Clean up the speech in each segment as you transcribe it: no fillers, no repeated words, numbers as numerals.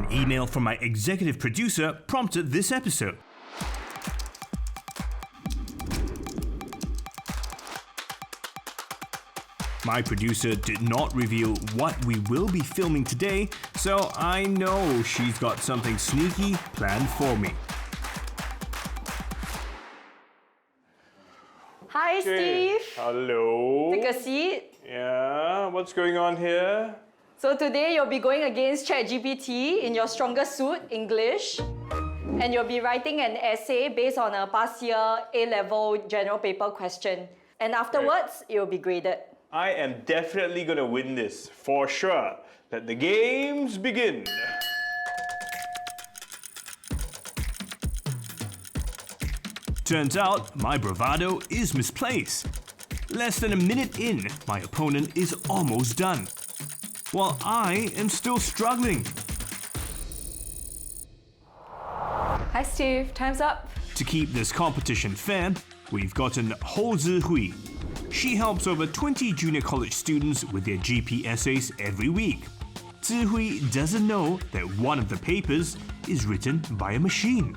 An email from my executive producer prompted this episode. My producer did not reveal what we will be filming today, so I know she's got something sneaky planned for me. Hi, Steve. Hello. Take a seat. Yeah, what's going on here? So today you'll be going against ChatGPT in your strongest suit, English. And you'll be writing an essay based on a past year A-level general paper question. And afterwards, it will be graded. I am definitely gonna win this, for sure. Let the games begin. Turns out my bravado is misplaced. Less than a minute in, my opponent is almost done, while I am still struggling. Hi, Steve. Time's up. To keep this competition fair, we've gotten Ho Zihui. She helps over 20 junior college students with their GP essays every week. Zihui doesn't know that one of the papers is written by a machine.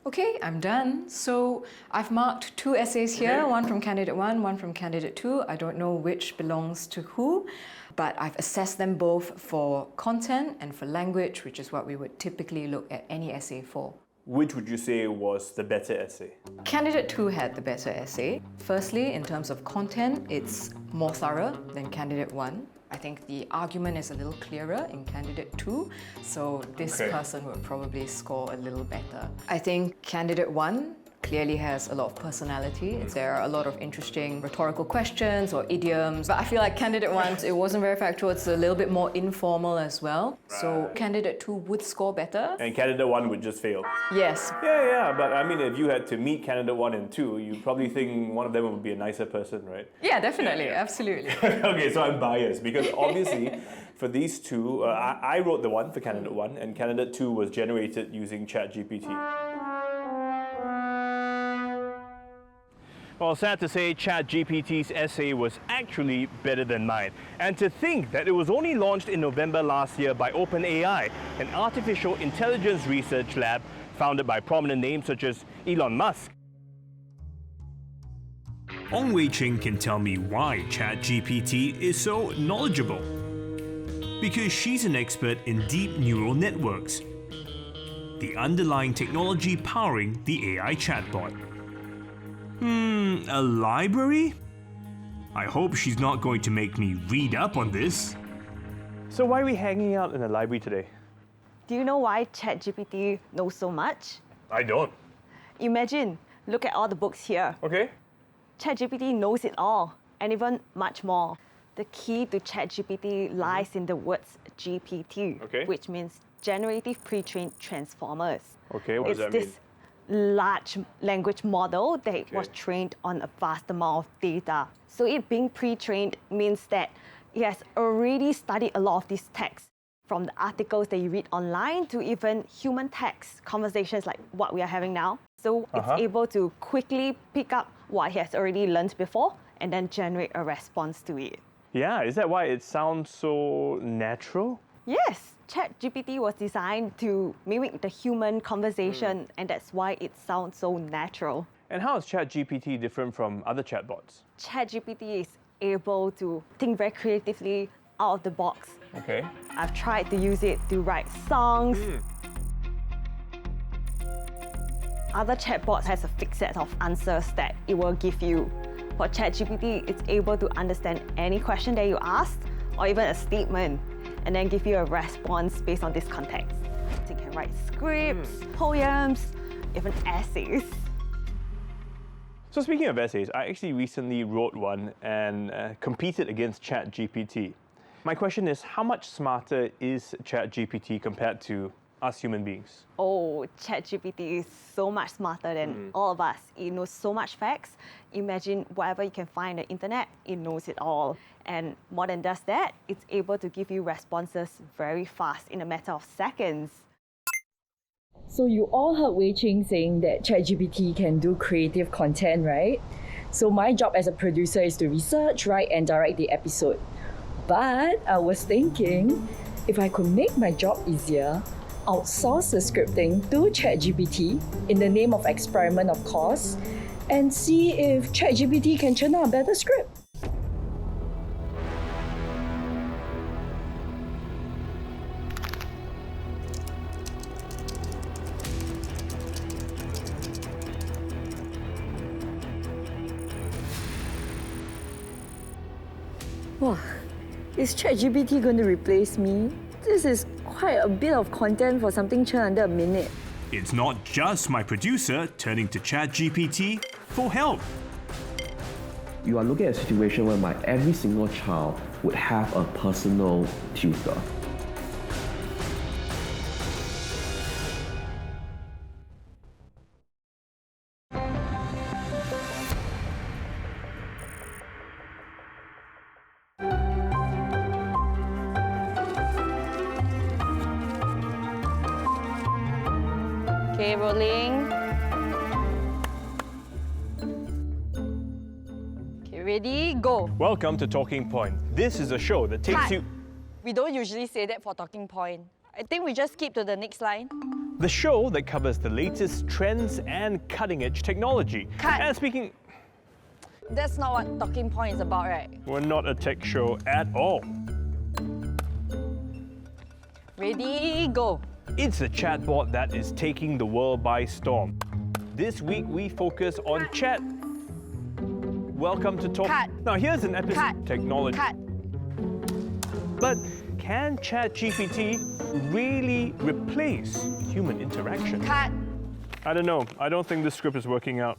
Okay, I'm done. So I've marked 2 essays here, one from candidate 1, one from candidate 2. I don't know which belongs to who, but I've assessed them both for content and for language, which is what we would typically look at any essay for. Which would you say was the better essay? Candidate 2 had the better essay. Firstly, in terms of content, it's more thorough than candidate 1. I think the argument is a little clearer in candidate 2, so this person would probably score a little better. I think candidate 1 clearly has a lot of personality. There are a lot of interesting rhetorical questions or idioms, but I feel like candidate 1, it wasn't very factual, it's a little bit more informal as well. So candidate 2 would score better. And candidate 1 would just fail. Yes. Yeah, but I mean, if you had to meet candidate 1 and 2, you probably think one of them would be a nicer person, right? Yeah, definitely, absolutely. Okay, so I'm biased because obviously for these two, I wrote the one for candidate 1 and candidate 2 was generated using ChatGPT. Well, sad to say, ChatGPT's essay was actually better than mine. And to think that it was only launched in November last year by OpenAI, an artificial intelligence research lab founded by prominent names such as Elon Musk. Ong Wei Ching can tell me why ChatGPT is so knowledgeable. Because she's an expert in deep neural networks, the underlying technology powering the AI chatbot. A library? I hope she's not going to make me read up on this. So why are we hanging out in a library today? Do you know why ChatGPT knows so much? I don't. Imagine, look at all the books here. Okay. ChatGPT knows it all, and even much more. The key to ChatGPT lies in the words GPT, which means Generative Pre-trained Transformers. Okay, what does that mean? It's this large language model that was trained on a vast amount of data. So it being pre-trained means that it has already studied a lot of these texts, from the articles that you read online to even human text conversations like what we are having now. So it's able to quickly pick up what it has already learned before and then generate a response to it. Yeah, is that why it sounds so natural? Yes, ChatGPT was designed to mimic the human conversation, and that's why it sounds so natural. And how is ChatGPT different from other chatbots? ChatGPT is able to think very creatively out of the box. Okay. I've tried to use it to write songs. Other chatbots has a fixed set of answers that it will give you. For ChatGPT, it's able to understand any question that you ask or even a statement, and then give you a response based on this context. So you can write scripts, poems, even essays. So speaking of essays, I actually recently wrote one and competed against ChatGPT. My question is, how much smarter is ChatGPT compared to us human beings? Oh, ChatGPT is so much smarter than all of us. It knows so much facts. Imagine whatever you can find on the internet, it knows it all. And more than just that, it's able to give you responses very fast in a matter of seconds. So you all heard Wei Ching saying that ChatGPT can do creative content, right? So my job as a producer is to research, write and direct the episode. But I was thinking, if I could make my job easier, outsource the scripting to ChatGPT in the name of experiment, of course, and see if ChatGPT can churn out a better script. Wow, is ChatGPT going to replace me? This is quite a bit of content for something churned under a minute. It's not just my producer turning to ChatGPT for help. You are looking at a situation where every single child would have a personal tutor. Okay, rolling. Okay, ready, go. Welcome to Talking Point. This is a show that takes Cut. you... We don't usually say that for talking point. I think we just skip to the next line. The show that covers the latest trends and cutting-edge technology. Cut. And speaking... That's not what talking point is about, right? We're not a tech show at all. Ready, go. It's a chatbot that is taking the world by storm. This week we focus on chat. Welcome to Talk. Cut. Now here's an episode Cut. of technology. Cut. But can ChatGPT really replace human interaction? Cut. I don't know. I don't think this script is working out.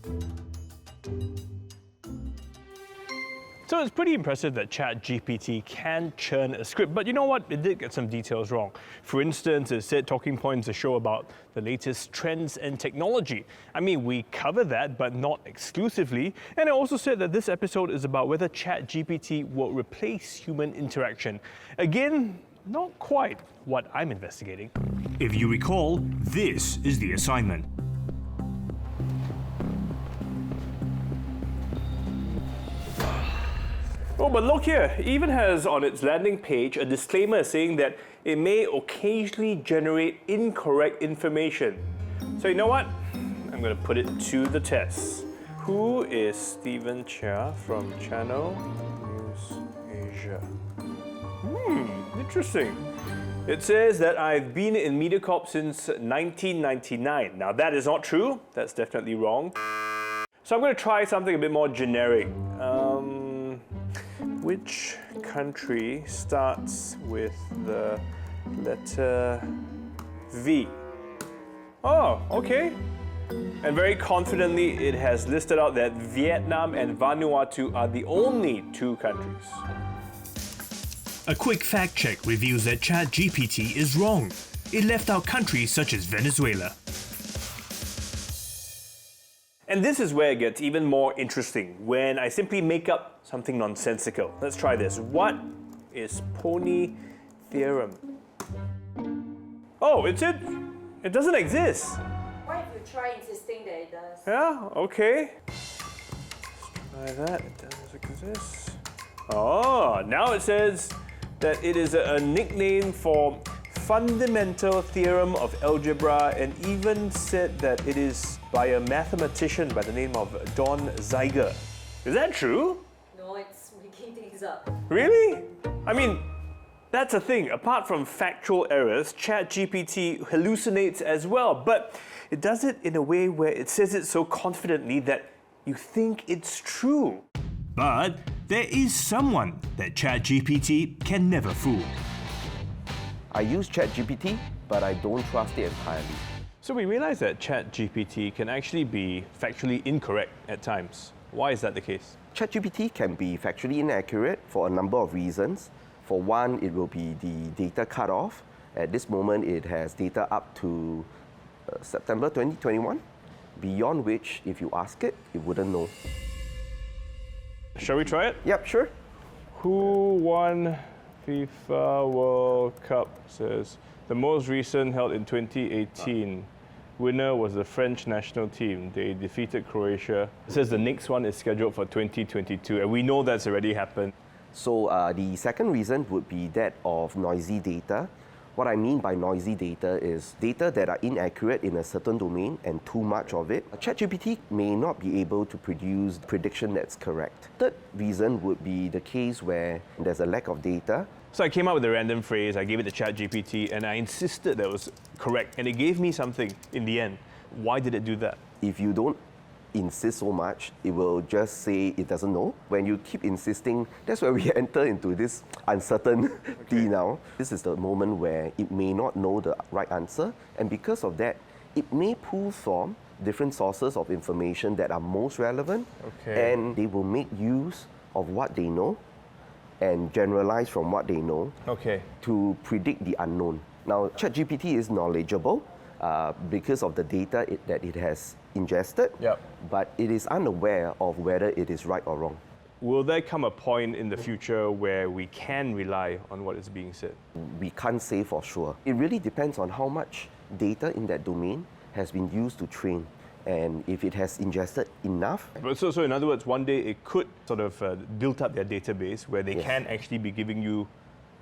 So it's pretty impressive that ChatGPT can churn a script, but you know what? It did get some details wrong. For instance, it said Talking Points a show about the latest trends and technology. I mean, we cover that, but not exclusively. And it also said that this episode is about whether ChatGPT will replace human interaction. Again, not quite what I'm investigating. If you recall, this is the assignment. Oh, but look here, it even has on its landing page a disclaimer saying that it may occasionally generate incorrect information. So you know what? I'm going to put it to the test. Who is Steven Chia from Channel News Asia? Interesting. It says that I've been in MediaCorp since 1999. Now that is not true. That's definitely wrong. So I'm going to try something a bit more generic. Which country starts with the letter V? Oh, okay. And very confidently, it has listed out that Vietnam and Vanuatu are the only two countries. A quick fact check reveals that ChatGPT is wrong. It left out countries such as Venezuela. And this is where it gets even more interesting, when I simply make up something nonsensical. Let's try this. What is pony theorem? Oh, it doesn't exist. Why if you try insisting that it does? Yeah, okay. Let's try that. It doesn't exist. Oh, now it says that it is a nickname for fundamental theorem of algebra, and even said that it is by a mathematician by the name of Don Zeiger. Is that true? No, it's making things up. Really? I mean, that's a thing. Apart from factual errors, ChatGPT hallucinates as well, but it does it in a way where it says it so confidently that you think it's true. But there is someone that ChatGPT can never fool. I use ChatGPT, but I don't trust it entirely. So we realize that ChatGPT can actually be factually incorrect at times. Why is that the case? ChatGPT can be factually inaccurate for a number of reasons. For one, it will be the data cutoff. At this moment, it has data up to September 2021, beyond which, if you ask it, it wouldn't know. Shall we try it? Yep, sure. Who won FIFA World Cup? Says the most recent held in 2018. Winner was the French national team. They defeated Croatia. It says the next one is scheduled for 2022, and we know that's already happened. So the second reason would be that of noisy data. What I mean by noisy data is data that are inaccurate in a certain domain and too much of it. ChatGPT may not be able to produce prediction that's correct. Third reason would be the case where there's a lack of data. So I came up with a random phrase, I gave it to ChatGPT, and I insisted that it was correct, and it gave me something in the end. Why did it do that? If you don't insist so much, it will just say it doesn't know. When you keep insisting, that's where we enter into this uncertainty now. This is the moment where it may not know the right answer, and because of that, it may pull from different sources of information that are most relevant, and they will make use of what they know and generalize from what they know to predict the unknown. Now, ChatGPT is knowledgeable because of the data that it has ingested, but it is unaware of whether it is right or wrong. Will there come a point in the future where we can rely on what is being said? We can't say for sure. It really depends on how much data in that domain has been used to train, and if it has ingested enough. But so in other words, one day it could sort of build up their database where they can actually be giving you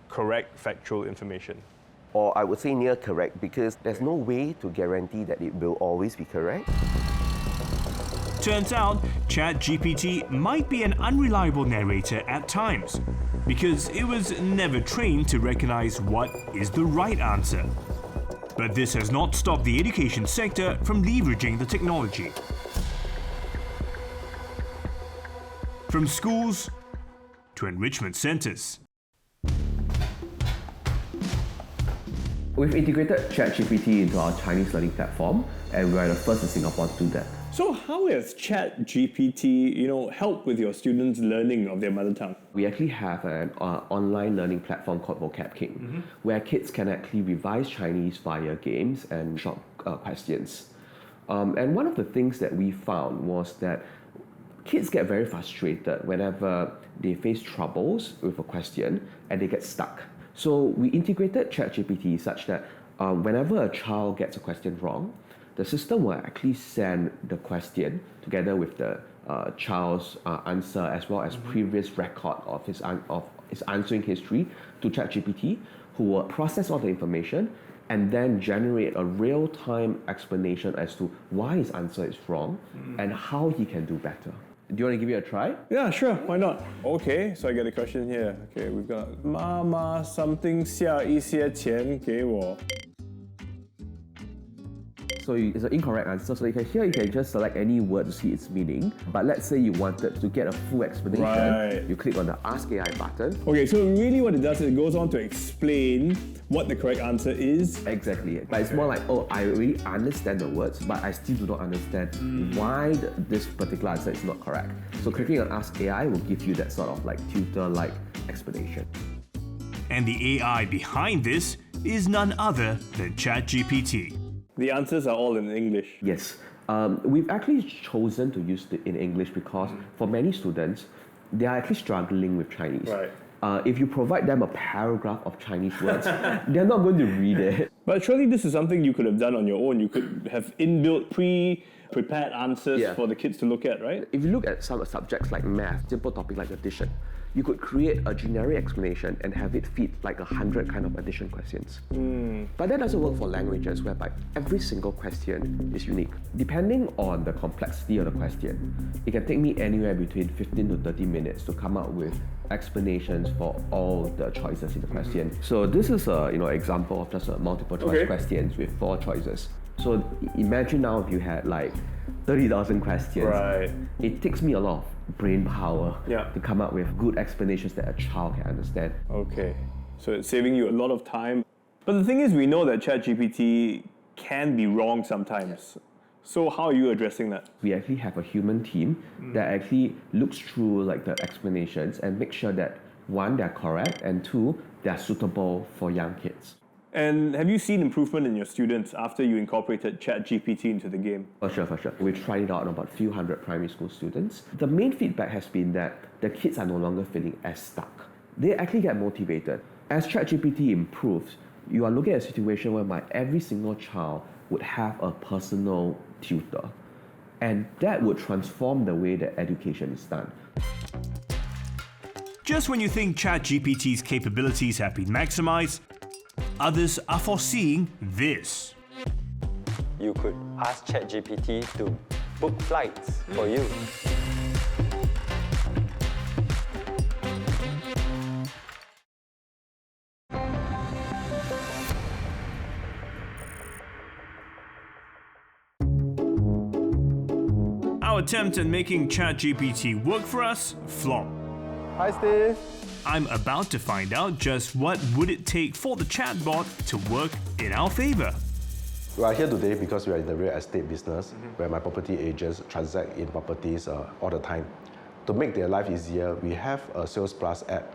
correct factual information. Or I would say near correct, because there's no way to guarantee that it will always be correct. Turns out, ChatGPT might be an unreliable narrator at times, because it was never trained to recognize what is the right answer. But this has not stopped the education sector from leveraging the technology. From schools to enrichment centers. We've integrated ChatGPT into our Chinese learning platform, and we're the first in Singapore to do that. So how has ChatGPT, helped with your students' learning of their mother tongue? We actually have an online learning platform called Vocab King, where kids can actually revise Chinese via games and short questions. And one of the things that we found was that kids get very frustrated whenever they face troubles with a question and they get stuck. So we integrated ChatGPT such that whenever a child gets a question wrong, the system will actually send the question together with the child's answer as well as previous record of his answering history to ChatGPT, who will process all the information and then generate a real-time explanation as to why his answer is wrong and how he can do better. Do you want to give it a try? Yeah, sure. Why not? Okay, so I get a question here. Okay, we've got 妈妈 something 下一些钱给我. So it's an incorrect answer. So you can just select any word to see its meaning. But let's say you wanted to get a full explanation. You click on the Ask AI button. Okay, so really what it does is it goes on to explain what the correct answer is. Exactly. But it's more like, I already understand the words, but I still do not understand why this particular answer is not correct. So clicking on Ask AI will give you that sort of like tutor-like explanation. And the AI behind this is none other than ChatGPT. The answers are all in English. Yes. We've actually chosen to use it in English because for many students, they are actually struggling with Chinese. Right. If you provide them a paragraph of Chinese words, they're not going to read it. But surely this is something you could have done on your own. You could have inbuilt prepared answers for the kids to look at, right? If you look at some subjects like math, simple topic like addition, you could create a generic explanation and have it fit like 100 kind of addition questions. But that doesn't work for languages whereby every single question is unique. Depending on the complexity of the question, it can take me anywhere between 15 to 30 minutes to come up with explanations for all the choices in the question. So this is a example of just a multiple choice questions with 4 choices. So imagine now if you had like 30,000 questions. Right. It takes me a lot of brain power to come up with good explanations that a child can understand. Okay, so it's saving you a lot of time. But the thing is, we know that ChatGPT can be wrong sometimes. So how are you addressing that? We actually have a human team that actually looks through like the explanations and make sure that 1, they're correct, and 2, they're suitable for young kids. And have you seen improvement in your students after you incorporated ChatGPT into the game? For sure. We tried it out on about a few hundred primary school students. The main feedback has been that the kids are no longer feeling as stuck. They actually get motivated. As ChatGPT improves, you are looking at a situation whereby every single child would have a personal tutor. And that would transform the way that education is done. Just when you think ChatGPT's capabilities have been maximized, others are foreseeing this. You could ask ChatGPT to book flights for you. Our attempt at making ChatGPT work for us flopped. Hi, Steve. I'm about to find out just what would it take for the chatbot to work in our favor. We are here today because we are in the real estate business, where my property agents transact in properties all the time. To make their life easier, we have a Sales Plus app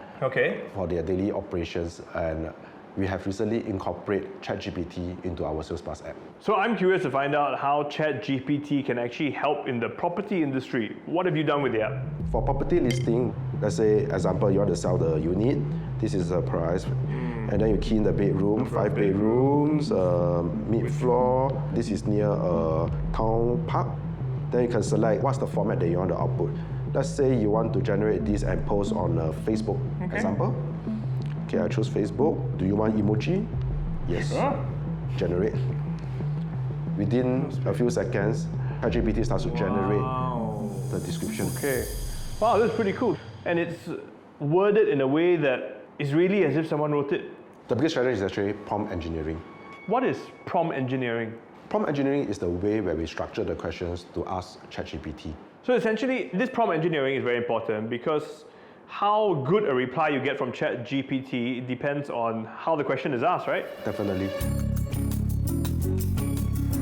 for their daily operations, and we have recently incorporated ChatGPT into our Sales Plus app. So I'm curious to find out how ChatGPT can actually help in the property industry. What have you done with the app? For property listing, let's say, example, you want to sell the unit, this is the price, and then you key in the bedroom, 5 bedrooms, mid-floor, this is near a town park. Then you can select what's the format that you want to output. Let's say you want to generate this and post on Facebook, example. Okay, I choose Facebook. Do you want emoji? Yes. Generate. Within a few seconds, ChatGPT starts to generate the description. Okay. Wow, that's pretty cool. And it's worded in a way that is really as if someone wrote it. The biggest strategy is actually prompt engineering. What is prompt engineering? Prompt engineering is the way where we structure the questions to ask ChatGPT. So essentially, this prompt engineering is very important because how good a reply you get from ChatGPT depends on how the question is asked, right? Definitely.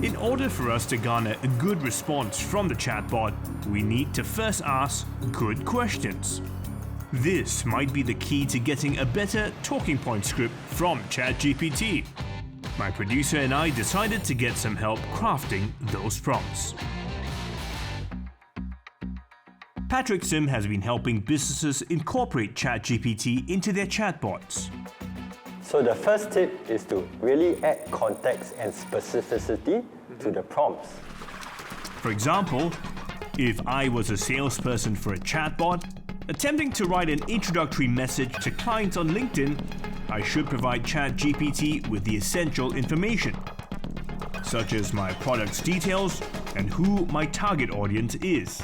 In order for us to garner a good response from the chatbot, we need to first ask good questions. This might be the key to getting a better talking point script from ChatGPT. My producer and I decided to get some help crafting those prompts. Patrick Sim has been helping businesses incorporate ChatGPT into their chatbots. So the first tip is to really add context and specificity to the prompts. For example, if I was a salesperson for a chatbot, attempting to write an introductory message to clients on LinkedIn, I should provide ChatGPT with the essential information, such as my product's details and who my target audience is.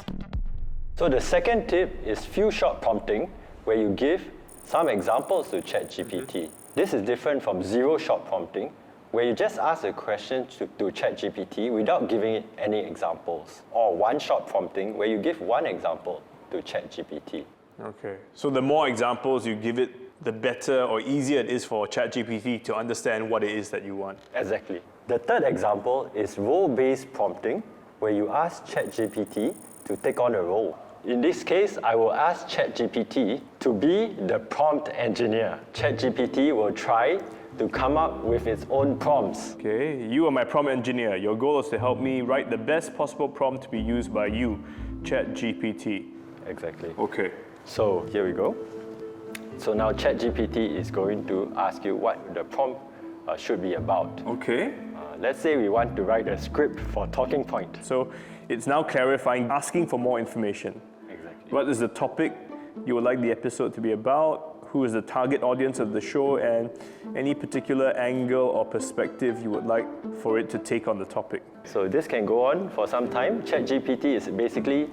So the second tip is few-shot prompting, where you give some examples to ChatGPT. This is different from zero-shot prompting, where you just ask a question to ChatGPT without giving it any examples. Or one-shot prompting, where you give one example to ChatGPT. Okay. So the more examples you give it, the better or easier it is for ChatGPT to understand what it is that you want. Exactly. The third example is role-based prompting, where you ask ChatGPT to take on a role. In this case, I will ask ChatGPT to be the prompt engineer. ChatGPT will try to come up with its own prompts. Okay, you are my prompt engineer. Your goal is to help me write the best possible prompt to be used by you, ChatGPT. Exactly. Okay. So here we go. So now ChatGPT is going to ask you what the prompt should be about. Okay. Let's say we want to write a script for talking point. So it's now clarifying, asking for more information. Exactly. What is the topic you would like the episode to be about? Who is the target audience of the show? And any particular angle or perspective you would like for it to take on the topic. So this can go on for some time. ChatGPT is basically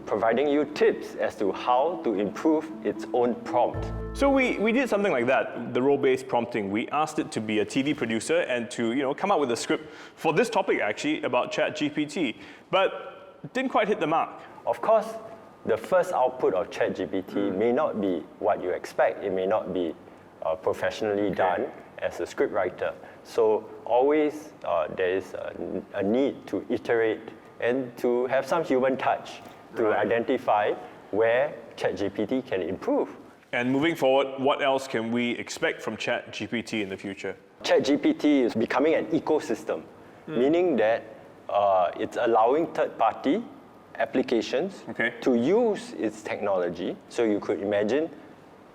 providing you tips as to how to improve its own prompt. So we did something like that, the role-based prompting. We asked it to be a TV producer and to come up with a script for this topic actually about ChatGPT, but didn't quite hit the mark. Of course, the first output of ChatGPT may not be what you expect. It may not be professionally done as a script writer. So always there is a need to iterate and to have some human touch to identify where ChatGPT can improve. And moving forward, what else can we expect from ChatGPT in the future? ChatGPT is becoming an ecosystem, meaning that it's allowing third-party applications to use its technology. So you could imagine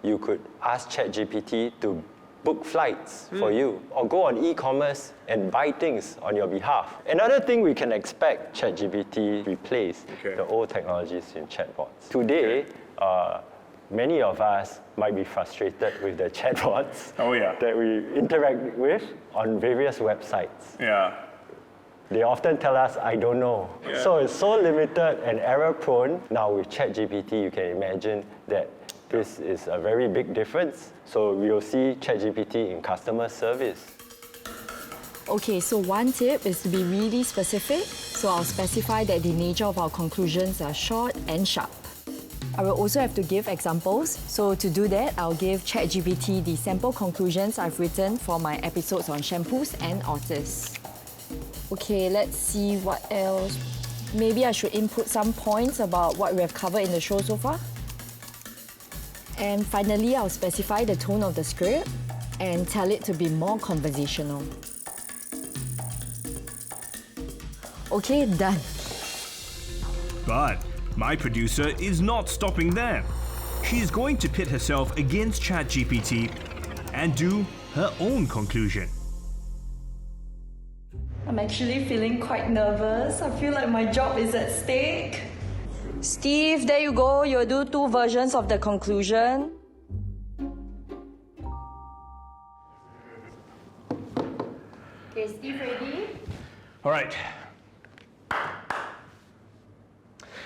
you could ask ChatGPT to book flights for you, or go on e-commerce and buy things on your behalf. Another thing we can expect ChatGPT replace the old technologies in chatbots. Today, many of us might be frustrated with the chatbots that we interact with on various websites. They often tell us, I don't know. So it's so limited and error prone. Now with ChatGPT, you can imagine that this is a very big difference. So we'll see ChatGPT in customer service. Okay, so one tip is to be really specific. So I'll specify that the nature of our conclusions are short and sharp. I will also have to give examples. So to do that, I'll give ChatGPT the sample conclusions I've written for my episodes on shampoos and otters. Okay, let's see what else. Maybe I should input some points about what we have covered in the show so far. And finally, I'll specify the tone of the script and tell it to be more conversational. Okay, done. But my producer is not stopping there. She's going to pit herself against ChatGPT and do her own conclusion. I'm actually feeling quite nervous. I feel like my job is at stake. Steve, there you go. You'll do 2 versions of the conclusion. Okay, Steve, ready? All right.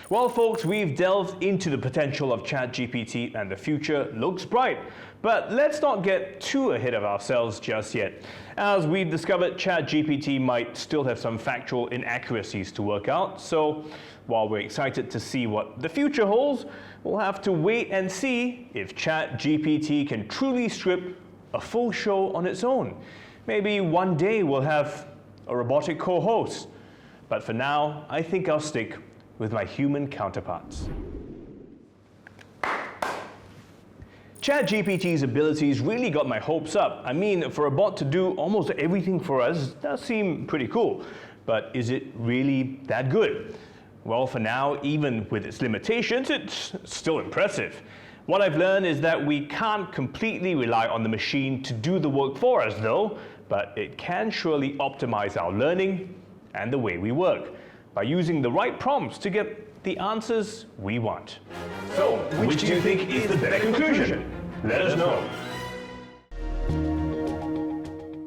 Well, folks, we've delved into the potential of ChatGPT and the future looks bright. But let's not get too ahead of ourselves just yet. As we've discovered, ChatGPT might still have some factual inaccuracies to work out. So while we're excited to see what the future holds, we'll have to wait and see if ChatGPT can truly script a full show on its own. Maybe one day we'll have a robotic co-host. But for now, I think I'll stick with my human counterparts. ChatGPT's abilities really got my hopes up. I mean, for a bot to do almost everything for us does seem pretty cool. But is it really that good? Well, for now, even with its limitations, it's still impressive. What I've learned is that we can't completely rely on the machine to do the work for us though, but it can surely optimize our learning and the way we work by using the right prompts to get the answers we want. So, which do you think is the better conclusion? Let us know.